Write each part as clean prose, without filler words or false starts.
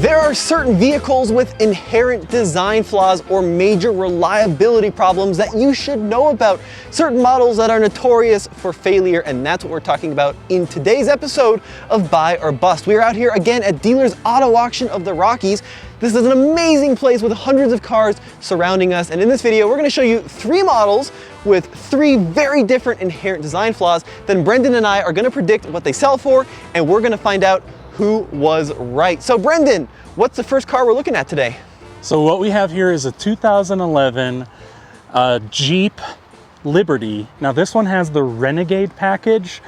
There are certain vehicles with inherent design flaws or major reliability problems that you should know about. Certain models that are notorious for failure, and that's what we're talking about in today's episode of Buy or Bust. We are out here again at Dealers Auto Auction of the Rockies. This is an amazing place with hundreds of cars surrounding us, and in this video we're going to show you 3 models with 3 very different inherent design flaws. Then Brendan and I are going to predict what they sell for, and we're going to find out who was right. So Brendan, what's the first car we're looking at today? So what we have here is a 2011 Jeep Liberty. Now this one has the Renegade package,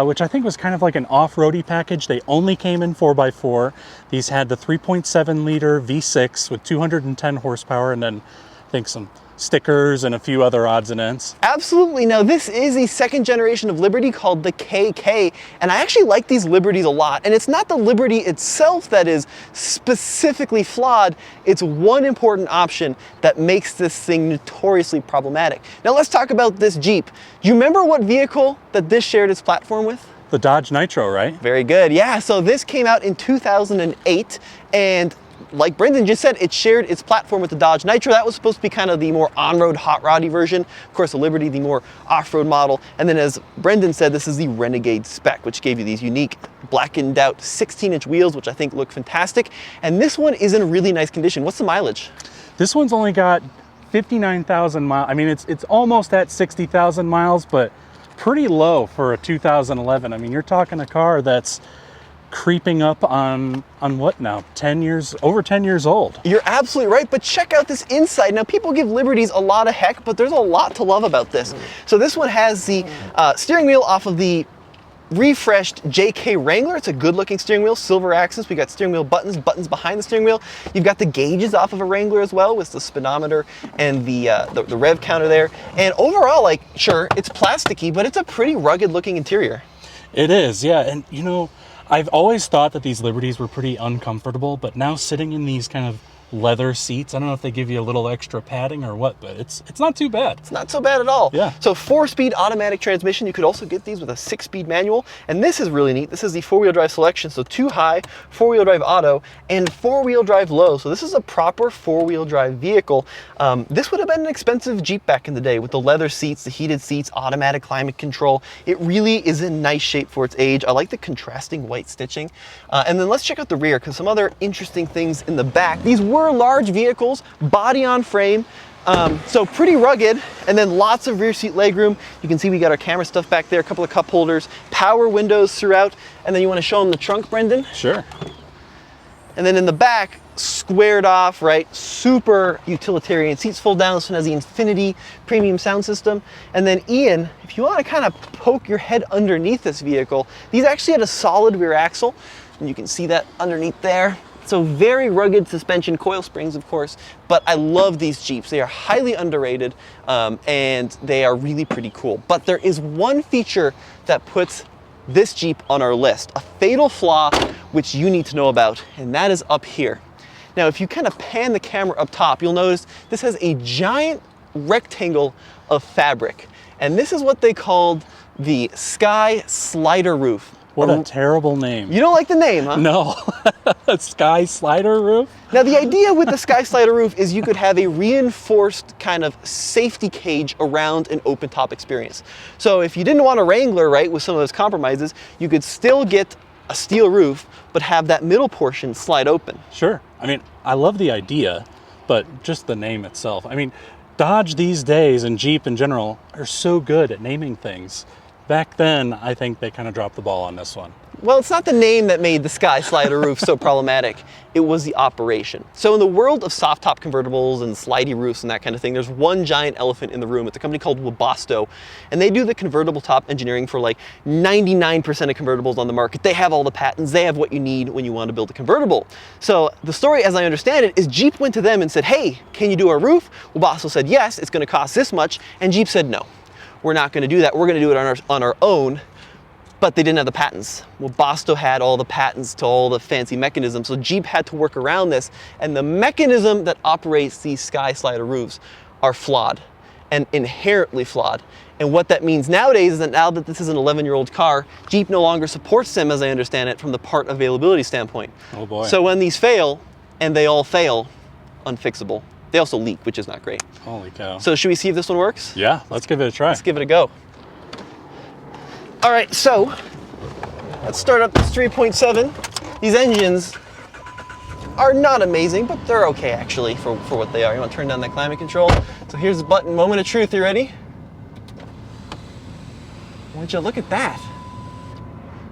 which I think was kind of like an off-roady package. They only came in 4x4. These had the 3.7 liter V6 with 210 horsepower, and then I think some stickers and a few other odds and ends. Absolutely. Now this is the second generation of Liberty called the KK, and I actually like these Liberties a lot. And it's not the Liberty itself that is specifically flawed, it's one important option that makes this thing notoriously problematic. Now let's talk about this Jeep. Do you remember what vehicle that this shared its platform with? The Dodge Nitro, right? Very good. Yeah, so this came out in 2008, and like Brendan just said, it shared its platform with the Dodge Nitro. That was supposed to be kind of the more on-road, hot roddy version. Of course, the Liberty, the more off-road model. And then as Brendan said, this is the Renegade spec, which gave you these unique blackened out 16-inch wheels, which I think look fantastic. And this one is in really nice condition. What's the mileage? This one's only got 59,000 miles. I mean, it's almost at 60,000 miles, but pretty low for a 2011. I mean, you're talking a car that's creeping up on what now? 10 years, over 10 years old. You're absolutely right, but check out this inside. Now, people give Liberties a lot of heck, but there's a lot to love about this. So this one has the steering wheel off of the refreshed JK Wrangler. It's a good looking steering wheel, silver axis. We got steering wheel buttons behind the steering wheel. You've got the gauges off of a Wrangler as well, with the speedometer and the rev counter there. And overall, like, sure, it's plasticky, but it's a pretty rugged looking interior. It is, yeah. And you know, I've always thought that these Liberties were pretty uncomfortable, but now sitting in these kind of leather seats, I don't know if they give you a little extra padding or what, but it's not too bad. It's not so bad at all. Yeah. So 4-speed automatic transmission. You could also get these with a 6-speed manual, and this is really neat. This is the 4-wheel drive selection, so 2 high, 4-wheel drive auto, and 4-wheel drive low. So this is a proper 4-wheel drive vehicle. This would have been an expensive Jeep back in the day with the leather seats, the heated seats, automatic climate control. It really is in nice shape for its age. I like the contrasting white stitching. And then let's check out the rear, because some other interesting things in the back. These were large vehicles, body on frame, so pretty rugged, and then lots of rear seat legroom. You can see we got our camera stuff back there, a couple of cup holders, power windows throughout, and then you want to show them the trunk, Brendan? Sure. And then in the back, squared off, right, super utilitarian. Seats fold down. This one has the Infinity premium sound system. And then Ian, if you want to kind of poke your head underneath this vehicle, these actually had a solid rear axle, and you can see that underneath there. So very rugged suspension, coil springs of course, but I love these Jeeps. They are highly underrated, and they are really pretty cool. But there is one feature that puts this Jeep on our list, a fatal flaw which you need to know about, and that is up here. Now if you kind of pan the camera up top, you'll notice this has a giant rectangle of fabric, and this is what they called the Sky Slider Roof. What a terrible name. You don't like the name, huh? No. Sky Slider Roof? Now the idea with the Sky Slider Roof is you could have a reinforced kind of safety cage around an open top experience. So if you didn't want a Wrangler, right, with some of those compromises, you could still get a steel roof, but have that middle portion slide open. Sure. I mean, I love the idea, but just the name itself. I mean, Dodge these days and Jeep in general are so good at naming things. Back then, I think they kind of dropped the ball on this one. Well, it's not the name that made the Sky Slider Roof so problematic. It was the operation. So in the world of soft top convertibles and slidey roofs and that kind of thing, there's one giant elephant in the room. It's a company called Webasto, and they do the convertible top engineering for like 99% of convertibles on the market. They have all the patents. They have what you need when you want to build a convertible. So the story, as I understand it, is Jeep went to them and said, hey, can you do a roof? Webasto said, yes, it's going to cost this much. And Jeep said, no, we're not going to do that. We're going to do it on our own. But they didn't have the patents. Well, Webasto had all the patents to all the fancy mechanisms, so Jeep had to work around this, and the mechanism that operates these Sky Slider roofs are flawed, and inherently flawed. And what that means nowadays is that now that this is an 11-year-old car, Jeep no longer supports them, as I understand it, from the part availability standpoint. Oh boy. So when these fail, and they all fail, unfixable. They also leak, which is not great. Holy cow. So should we see if this one works? Yeah, let's give it a try. Let's give it a go. All right, so let's start up this 3.7. These engines are not amazing, but they're okay actually for what they are. You want to turn down that climate control. So here's the button, moment of truth. You ready? Would you look at that?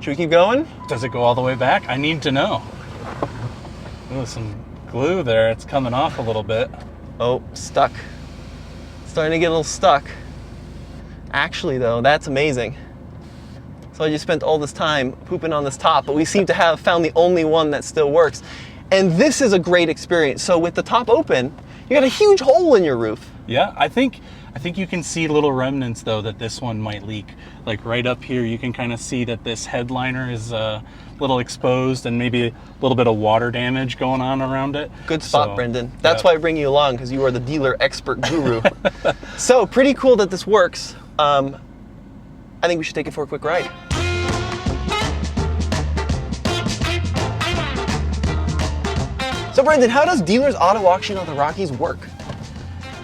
Should we keep going? Does it go all the way back? I need to know. Ooh, some glue there. It's coming off a little bit. Oh, stuck. Starting to get a little stuck. Actually though, that's amazing. So I just spent all this time pooping on this top, but we seem to have found the only one that still works. And this is a great experience. So with the top open, you got a huge hole in your roof. Yeah, I think you can see little remnants though that this one might leak. Like right up here, you can kind of see that this headliner is a little exposed and maybe a little bit of water damage going on around it. Good spot, Brendan. That's why I bring you along, because you are the dealer expert guru. So pretty cool that this works. I think we should take it for a quick ride. So Brendan, how does Dealers Auto Auction on the Rockies work?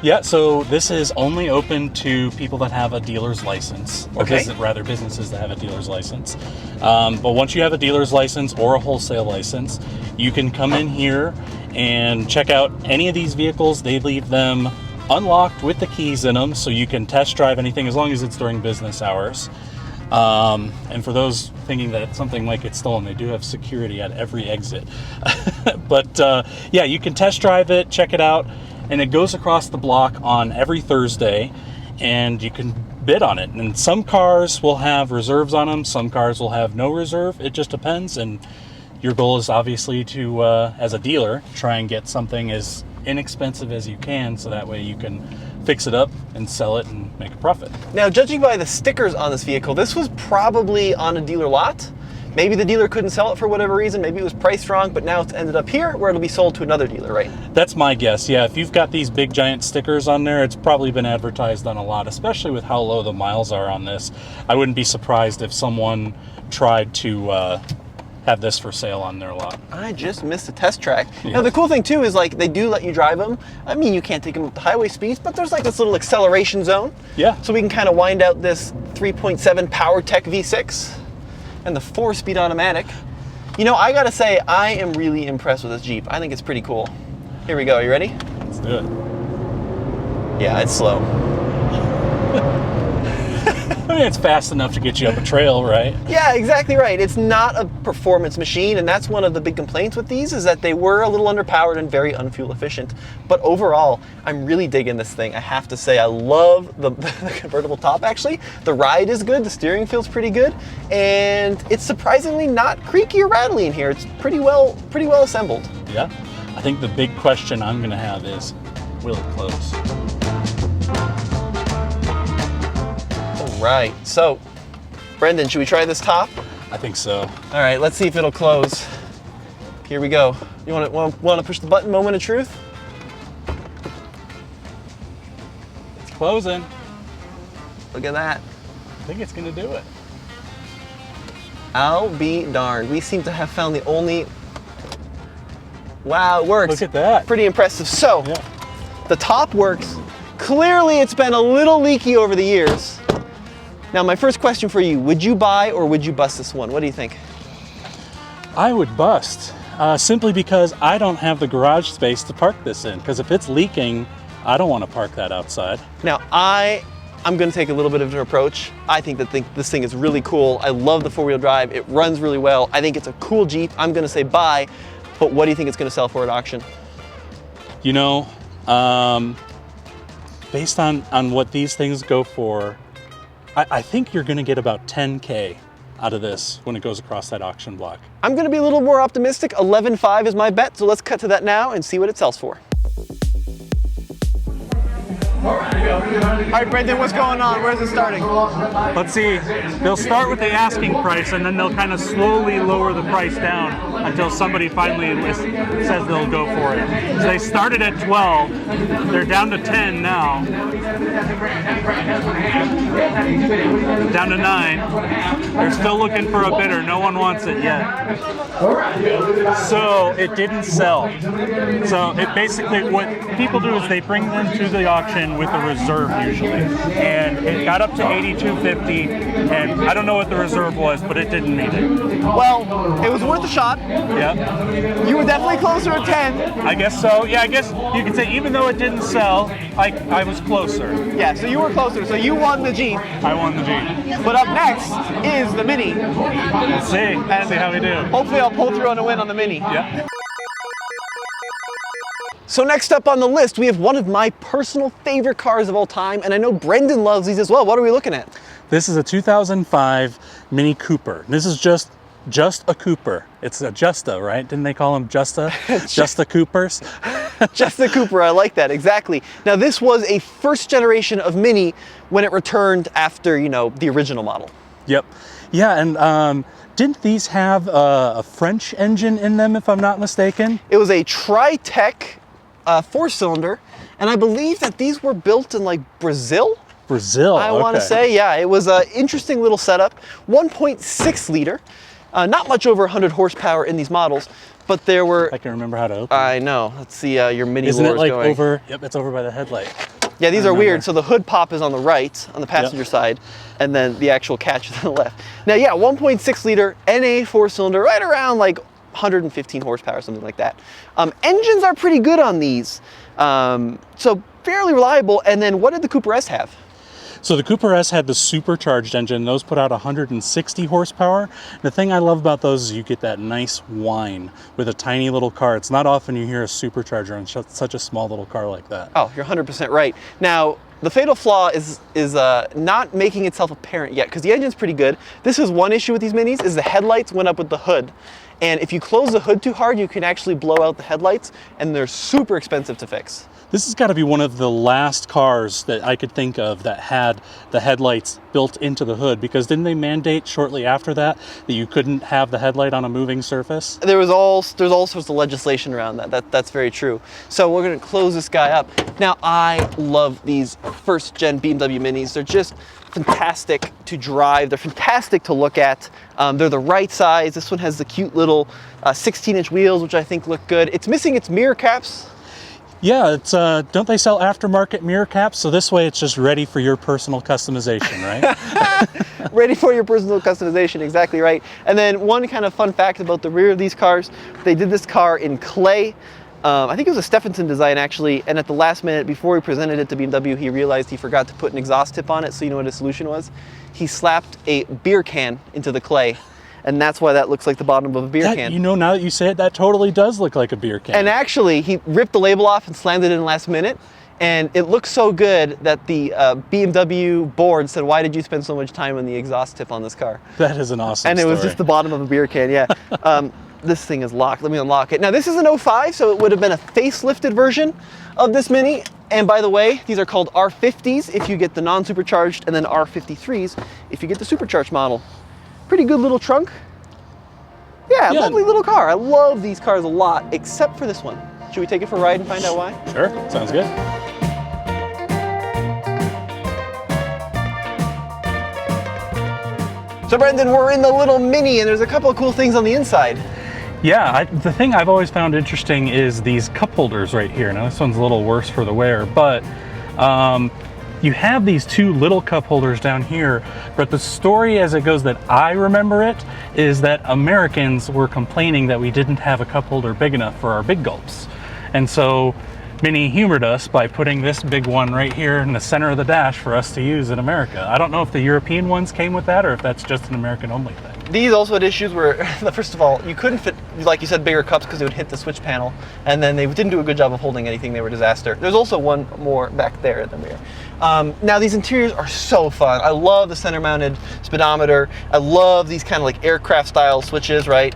Yeah, so this is only open to people that have a dealer's license, or rather businesses that have a dealer's license. But once you have a dealer's license or a wholesale license, you can come in here and check out any of these vehicles. They leave them unlocked with the keys in them, so you can test drive anything as long as it's during business hours. And for those thinking that something might get stolen, they do have security at every exit. But yeah, you can test drive it, check it out, and it goes across the block on every Thursday, and you can bid on it. And some cars will have reserves on them, some cars will have no reserve. It just depends, and your goal is obviously to, as a dealer, try and get something as inexpensive as you can, so that way you can fix it up and sell it and make a profit. Now, judging by the stickers on this vehicle, this was probably on a dealer lot. Maybe the dealer couldn't sell it for whatever reason. Maybe it was priced wrong, but now it's ended up here where it'll be sold to another dealer, right? That's my guess, yeah. If you've got these big giant stickers on there, it's probably been advertised on a lot, especially with how low the miles are on this. I wouldn't be surprised if someone tried to have this for sale on their lot. I just missed a test track. Yeah. Now the cool thing too is like they do let you drive them. I mean, you can't take them at the highway speeds, but there's like this little acceleration zone. Yeah. So we can kind of wind out this 3.7 PowerTech V6 and the 4-speed automatic. You know, I gotta say, I am really impressed with this Jeep. I think it's pretty cool. Here we go, are you ready? Let's do it. Yeah, it's slow. I mean, it's fast enough to get you up a trail, right? Yeah, exactly right. It's not a performance machine, and that's one of the big complaints with these, is that they were a little underpowered and very unfuel efficient. But overall, I'm really digging this thing. I have to say, I love the convertible top, actually. The ride is good, the steering feels pretty good, and it's surprisingly not creaky or rattly in here. It's pretty well assembled. Yeah. I think the big question I'm gonna have is, will it close? Right, so Brendan, should we try this top? I think so. All right, let's see if it'll close. Here we go. You want to push the button, moment of truth? It's closing. Look at that. I think it's gonna do it. I'll be darned. We seem to have found the only... Wow, it works. Look at that. Pretty impressive. So, yeah. The top works. Clearly it's been a little leaky over the years. Now, my first question for you, would you buy or would you bust this one? What do you think? I would bust, simply because I don't have the garage space to park this in, because if it's leaking, I don't want to park that outside. Now, I'm going to take a little bit of an approach. I think that this thing is really cool. I love the four-wheel drive. It runs really well. I think it's a cool Jeep. I'm going to say buy, but what do you think it's going to sell for at auction? You know, based on what these things go for, I think you're going to get about 10K out of this when it goes across that auction block. I'm going to be a little more optimistic. 11.5 is my bet, so let's cut to that now and see what it sells for. All right, All right, Brendan, what's going on? Where's it starting? Let's see. They'll start with the asking price, and then they'll kind of slowly lower the price down until somebody finally says they'll go for it. So they started at 12. They're down to 10 now. Down to 9. They're still looking for a bidder. No one wants it yet. So it didn't sell. So it basically, what people do is they bring them to the auction with a reserve usually. And it got up to 82.50, and I don't know what the reserve was, but it didn't meet it. Well, it was worth a shot. Yeah. You were definitely closer at 10. I guess so. Yeah, I guess you could say even though it didn't sell, I was closer. Yeah, so you were closer. So you won the Jeep. I won the Jeep. But up next is the Mini. Let's see. And see how we do. Hopefully I'll pull through on a win on the Mini. Yeah. So next up on the list, we have one of my personal favorite cars of all time, and I know Brendan loves these as well. What are we looking at? This is a 2005 Mini Cooper. This is just a Cooper. It's a Justa, right? Didn't they call them Justa? Justa Coopers? Just the Cooper, I like that, exactly. Now this was a first generation of Mini when it returned after, you know, the original model. Yep. Yeah, and didn't these have a French engine in them, if I'm not mistaken? It was a Tri-Tech 4-cylinder, and I believe that these were built in like Brazil. Brazil, I want to say, yeah. It was an interesting little setup. 1.6 liter, not much over 100 horsepower in these models, but there were... I can remember how to open it. I know. Let's see your Mini Isn't it like going. over? Yep, it's over by the headlight. Yeah, these are weird. So the hood pop is on the right, on the passenger side, and then the actual catch is on the left. Now, yeah, 1.6 liter NA 4-cylinder, right around like 115 horsepower, something like that. Engines are pretty good on these, so fairly reliable. And then what did the Cooper S have? So the Cooper S had the supercharged engine. Those put out 160 horsepower. The thing I love about those is you get that nice whine with a tiny little car. It's not often you hear a supercharger on such a small little car like that. Oh, you're 100% right. Now, the fatal flaw is not making itself apparent yet, because the engine's pretty good. This is one issue with these Minis, is the headlights went up with the hood. And if you close the hood too hard, you can actually blow out the headlights, and they're super expensive to fix. This has got to be one of the last cars that I could think of that had the headlights built into the hood, because didn't they mandate shortly after that you couldn't have the headlight on a moving surface? There's all sorts of legislation around that. That's very true. So we're going to close this guy up. Now, I love these first gen BMW Minis. They're just fantastic to drive. They're fantastic to look at. They're the right size. This one has the cute little 16-inch wheels, which I think look good. It's missing its mirror caps. Yeah, it's don't they sell aftermarket mirror caps? So this way it's just ready for your personal customization, right? Ready for your personal customization, exactly right. And then one kind of fun fact about the rear of these cars, they did this car in clay. I think it was a Stephenson design actually, and at the last minute before he presented it to BMW, he realized he forgot to put an exhaust tip on it. So you know what his solution was? He slapped a beer can into the clay. And that's why that looks like the bottom of a beer can. You know, now that you say it, that totally does look like a beer can. And actually, he ripped the label off and slammed it in last minute. And it looks so good that the BMW board said, "Why did you spend so much time on the exhaust tip on this car?" That is an awesome And it was just the bottom of a beer can, yeah. This thing is locked. Let me unlock it. Now, this is an 05, so it would have been a facelifted version of this Mini. And by the way, these are called R50s if you get the non-supercharged, and then R53s if you get the supercharged model. Pretty good little trunk. Yeah, lovely little car. I love these cars a lot, except for this one. Should we take it for a ride and find out why? Sure, sounds good. So Brendan, we're in the little Mini, and there's a couple of cool things on the inside. Yeah, the thing I've always found interesting is these cup holders right here. Now this one's a little worse for the wear, but you have these two little cup holders down here, but the story as it goes that I remember it is that Americans were complaining that we didn't have a cup holder big enough for our big gulps. And so Mini humored us by putting this big one right here in the center of the dash for us to use in America. I don't know if the European ones came with that or if that's just an American only thing. These also had issues where, first of all, you couldn't fit, like you said, bigger cups because it would hit the switch panel, and then they didn't do a good job of holding anything. They were a disaster. There's also one more back there at the rear. Now these interiors are so fun. I love the center-mounted speedometer. I love these kind of like aircraft-style switches, right?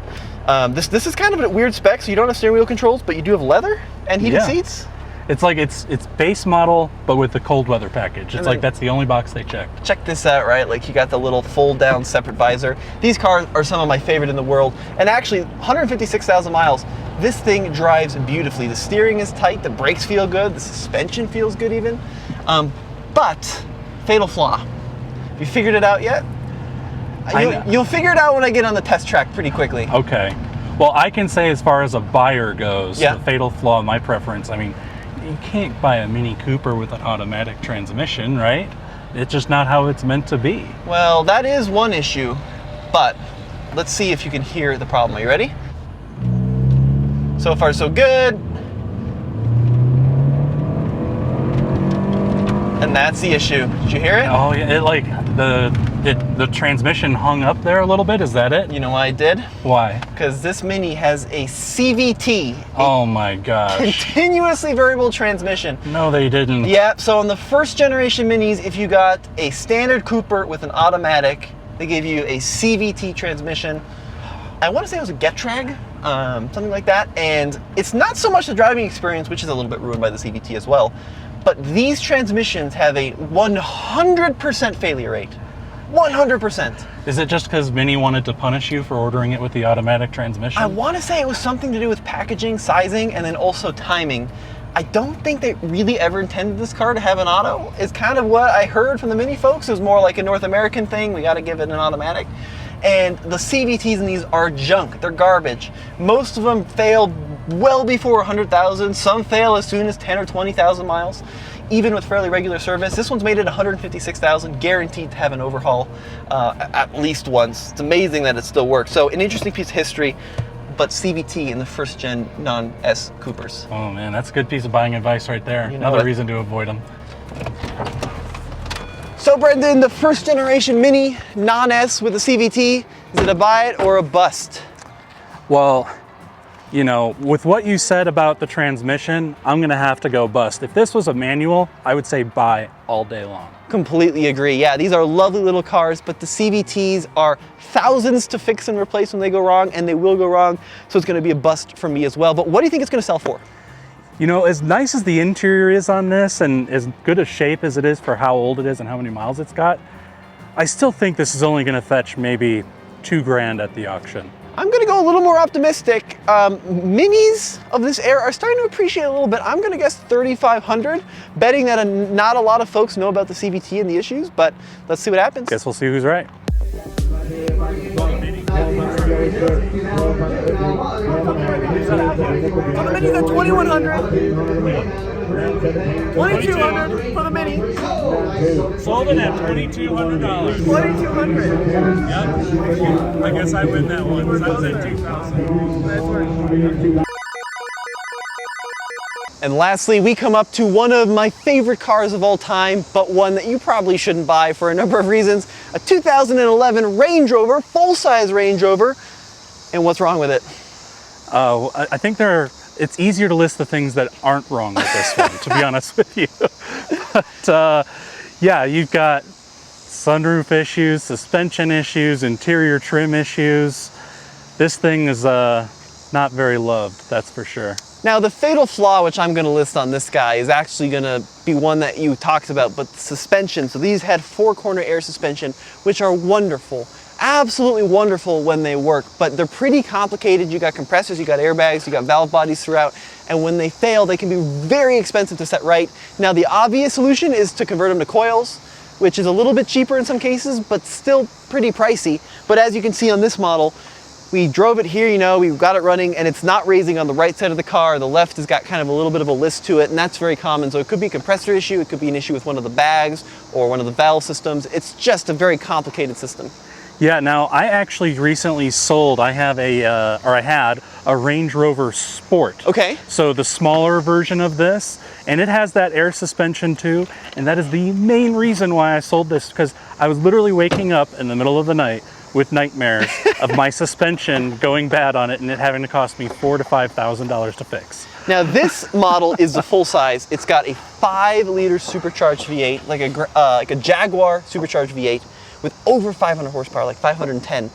This is kind of a weird spec, so you don't have steering wheel controls, but you do have leather and heated seats. It's like it's base model, but with the cold weather package. It's like that's the only box they checked. Check this out, right? Like you got the little fold down separate visor. These cars are some of my favorite in the world. And actually 156,000 miles, this thing drives beautifully. The steering is tight, the brakes feel good, the suspension feels good even. But fatal flaw. Have you figured it out yet? You'll figure it out when I get on the test track pretty quickly. Okay. Well, I can say as far as a buyer goes, yeah. The fatal flaw, my preference, I mean, you can't buy a Mini Cooper with an automatic transmission, right? It's just not how it's meant to be. Well, that is one issue, but let's see if you can hear the problem. Are you ready? So far, so good. And that's the issue. Did you hear it? Oh, yeah, it like, the transmission hung up there a little bit, is that it? You know why it did? Why? Because this Mini has a CVT. Oh my gosh. Continuously variable transmission. No, they didn't. Yeah, so on the first generation Minis, if you got a standard Cooper with an automatic, they gave you a CVT transmission. I want to say it was a Getrag, something like that. And it's not so much the driving experience, which is a little bit ruined by the CVT as well, but these transmissions have a 100% failure rate. 100%. Is it just because Mini wanted to punish you for ordering it with the automatic transmission? I want to say it was something to do with packaging, sizing, and then also timing. I don't think they really ever intended this car to have an auto. It's kind of what I heard from the Mini folks. It was more like a North American thing. We got to give it an automatic. And the CVTs in these are junk. They're garbage. Most of them fail well before 100,000. Some fail as soon as 10 or 20,000 miles, even with fairly regular service. This one's made it 156,000, guaranteed to have an overhaul at least once. It's amazing that it still works. So an interesting piece of history, but CVT in the first gen non-S Coopers. Oh man, that's a good piece of buying advice right there. You know Another reason to avoid them. So Brendan, the first generation Mini non-S with a CVT, is it a buy it or a bust? Well, you know, with what you said about the transmission, I'm gonna have to go bust. If this was a manual, I would say buy all day long. Completely agree. Yeah, these are lovely little cars, but the CVTs are thousands to fix and replace when they go wrong, and they will go wrong, so it's gonna be a bust for me as well. But what do you think it's gonna sell for? You know, as nice as the interior is on this and as good a shape as it is for how old it is and how many miles it's got, I still think this is only gonna fetch maybe $2,000 at the auction. I'm gonna go a little more optimistic. Minis of this era are starting to appreciate a little bit. I'm gonna guess 3,500, betting that not a lot of folks know about the CVT and the issues, but let's see what happens. Guess we'll see who's right. For the Mini's at 2,100. 2,200 for the Mini. Sold it at $2,200. 2,200. Yep. I guess I win that one because I was at 2,000. And lastly, we come up to one of my favorite cars of all time, but one that you probably shouldn't buy for a number of reasons. A 2011 Range Rover, full-size Range Rover. And what's wrong with it? Oh, I think it's easier to list the things that aren't wrong with this one, to be honest with you. But yeah, you've got sunroof issues, suspension issues, interior trim issues. This thing is not very loved, that's for sure. Now, the fatal flaw, which I'm gonna list on this guy, is actually gonna be one that you talked about, but the suspension. So these had 4-corner air suspension, which are wonderful. Absolutely wonderful when they work, but they're pretty complicated. You got compressors, you got airbags, you got valve bodies throughout, and when they fail, they can be very expensive to set right. Now, the obvious solution is to convert them to coils, which is a little bit cheaper in some cases, but still pretty pricey. But as you can see on this model, we drove it here, you know, we've got it running, and it's not raising on the right side of the car. The left has got kind of a little bit of a list to it, and that's very common. So it could be a compressor issue, it could be an issue with one of the bags or one of the valve systems. It's just a very complicated system. Yeah, now I actually recently sold, I had a Range Rover Sport. Okay. So the smaller version of this, and it has that air suspension too, and that is the main reason why I sold this, because I was literally waking up in the middle of the night with nightmares of my suspension going bad on it and it having to cost me $4,000 to $5,000 to fix. Now this model is the full size. It's got a 5-liter supercharged V8, like a Jaguar supercharged V8 with over 500 horsepower, like 510.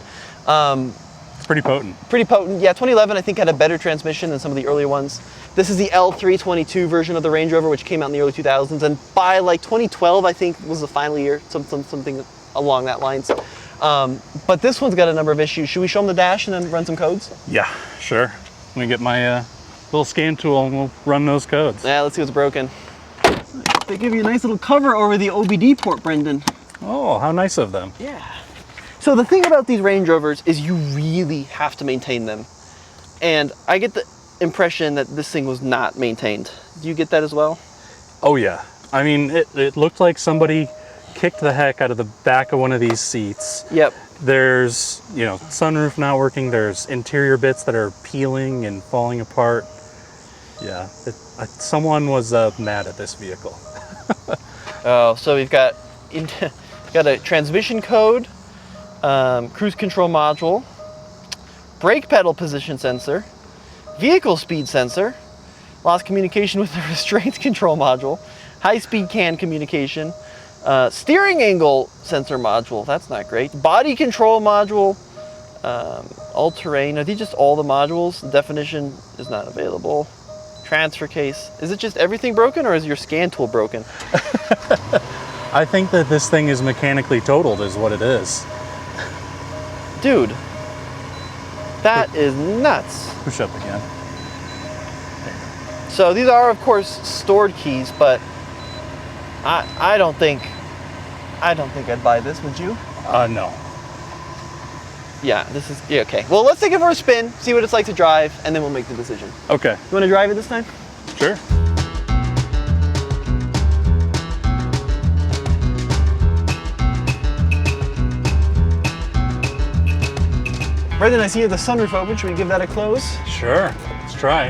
It's pretty potent. Pretty potent. Yeah, 2011 I think had a better transmission than some of the earlier ones. This is the L322 version of the Range Rover, which came out in the early 2000s, and by like 2012 I think was the final year, something along that lines. But this one's got a number of issues. Should we show them the dash and then run some codes? Yeah, sure. Let me get my little scan tool and we'll run those codes. Yeah, let's see what's broken. They give you a nice little cover over the OBD port, Brendan. Oh, how nice of them. Yeah. So the thing about these Range Rovers is you really have to maintain them. And I get the impression that this thing was not maintained. Do you get that as well? Oh yeah. I mean, it looked like somebody kicked the heck out of the back of one of these seats. Yep. There's, you know, sunroof not working. There's interior bits that are peeling and falling apart. Yeah, someone was mad at this vehicle. Oh, so we've got a transmission code, cruise control module, brake pedal position sensor, vehicle speed sensor, lost communication with the restraint control module, high-speed CAN communication, steering angle sensor module, that's not great, body control module, all-terrain. Are these just all the modules? The definition is not available. Transfer case. Is it just everything broken, or is your scan tool broken? I think that this thing is mechanically totaled is what it is. Dude, that is nuts. Push up again. So these are of course stored keys, but I don't think I'd buy this, would you? No. Yeah, this is, yeah, okay. Well, let's take it for a spin, see what it's like to drive, and then we'll make the decision. Okay. You want to drive it this time? Sure. Brendan, I see you have the sunroof open. Should we give that a close? Sure. Let's try.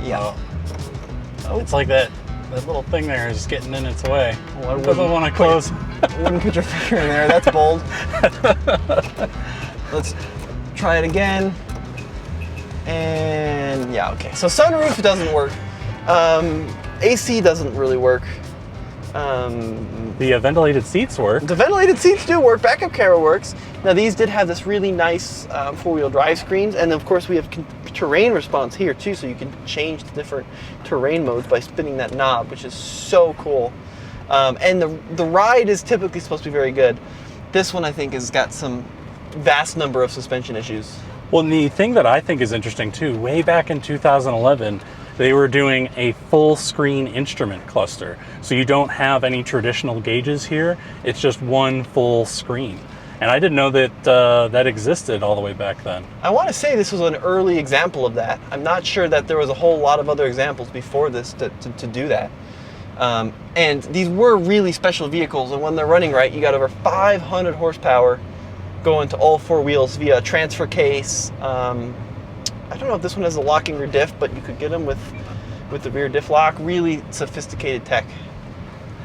Yeah. Oh. It's like that little thing there is getting in its way. Well, It doesn't want to close. Wouldn't put your finger in there. That's bold. Let's try it again. And yeah, okay. So sunroof doesn't work. AC doesn't really work. The ventilated seats work. The ventilated seats do work. Backup camera works. Now these did have this really nice four-wheel drive screens, and of course we have terrain response here too, so you can change the different terrain modes by spinning that knob, which is so cool. And the ride is typically supposed to be very good. This one I think has got some vast number of suspension issues. Well, the thing that I think is interesting too, way back in 2011, they were doing a full screen instrument cluster. So you don't have any traditional gauges here. It's just one full screen. And I didn't know that that existed all the way back then. I want to say this was an early example of that. I'm not sure that there was a whole lot of other examples before this to do that. And these were really special vehicles, and when they're running right, you got over 500 horsepower going to all four wheels via a transfer case. I don't know if this one has a locking rear diff, but you could get them with the rear diff lock. Really sophisticated tech.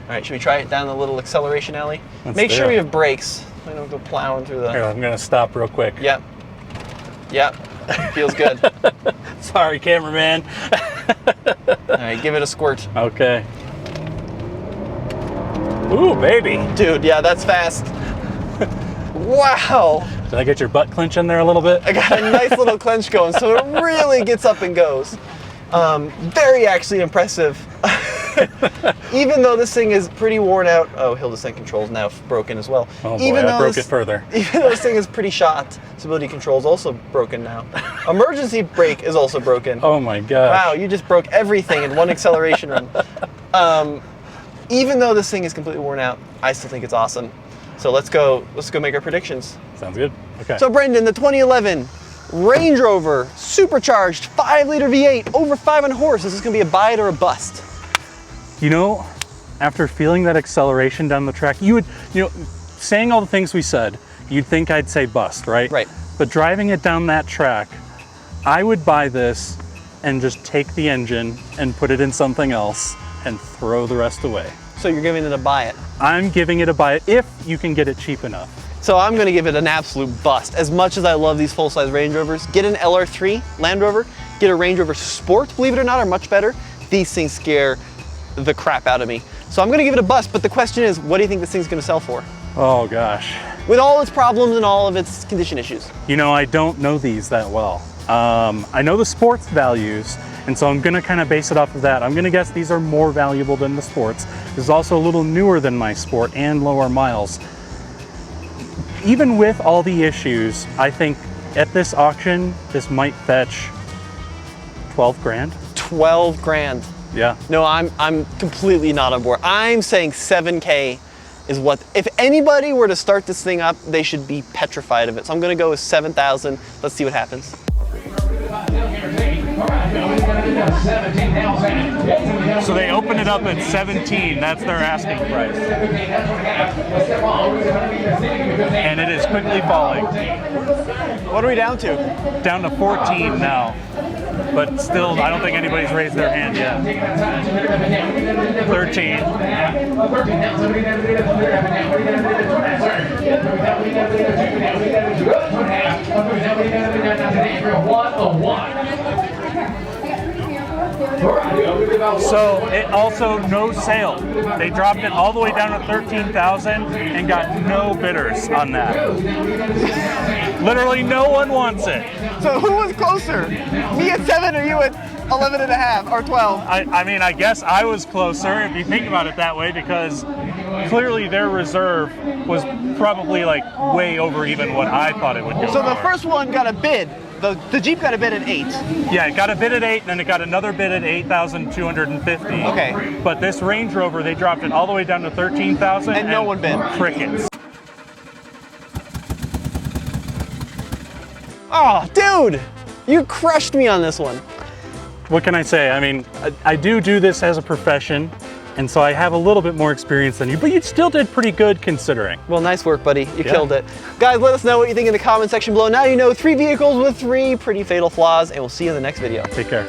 All right, should we try it down the little acceleration alley? Make sure we have brakes. I don't go plowing through the... Here, I'm gonna stop real quick. Yep. Yep. Feels good. Sorry, cameraman. All right, give it a squirt. Okay. Ooh, baby. Dude, yeah, that's fast. Wow. Did I get your butt clench in there a little bit? I got a nice little clench going, so it really gets up and goes. Very actually impressive. Even though this thing is pretty worn out. Oh, hill descent control's now broken as well. Oh boy, I broke it further. Even though this thing is pretty shot, stability control's also broken now. Emergency brake is also broken. Oh my gosh. Wow, you just broke everything in one acceleration run. Even though this thing is completely worn out, I still think it's awesome. So let's go make our predictions. Sounds good. Okay. So Brendan, the 2011 Range Rover supercharged 5-liter V8 over 500 horse. Is this gonna be a buy it or a bust? You know, after feeling that acceleration down the track, you would, saying all the things we said, you'd think I'd say bust, right? Right. But driving it down that track, I would buy this and just take the engine and put it in something else and throw the rest away. So you're giving it a buy it? I'm giving it a buy it if you can get it cheap enough. So I'm gonna give it an absolute bust. As much as I love these full-size Range Rovers, get an LR3 Land Rover, get a Range Rover Sport, believe it or not, are much better. These things scare the crap out of me. So I'm gonna give it a bust, but the question is, what do you think this thing's gonna sell for? Oh gosh. with all its problems and all of its condition issues? You know, I don't know these that well. I know the sports values, and so I'm gonna kind of base it off of that. I'm gonna guess these are more valuable than the sports. This is also a little newer than my sport and lower miles. Even with all the issues, I think at this auction, this might fetch 12 grand. 12 grand. Yeah. No, I'm completely not on board. I'm saying 7K is what, if anybody were to start this thing up, they should be petrified of it. So I'm gonna go with 7,000. Let's see what happens. So they open it up at 17, that's their asking price. And it is quickly falling. What are we down to? Down to 14 now. But still, I don't think anybody's raised their hand yet. 13. So it also no sale. They dropped it all the way down to 13,000 and got no bidders on that. Literally no one wants it. So who was closer? Me at 7 or you at 11 and a half or 12? I mean, I guess I was closer if you think about it that way, because clearly their reserve was probably like way over even what I thought it would go. So the first one got a bid. The Jeep got a bid at 8. Yeah, it got a bid at 8, and then it got another bid at 8,250. Okay. But this Range Rover, they dropped it all the way down to 13,000. And no one bid. Crickets. Oh, dude! You crushed me on this one. What can I say? I mean, I do this as a profession, and so I have a little bit more experience than you, but you still did pretty good considering. Well, nice work, buddy. You killed it. Guys, let us know what you think in the comment section below. Now you know 3 vehicles with 3 pretty fatal flaws, and we'll see you in the next video. Take care.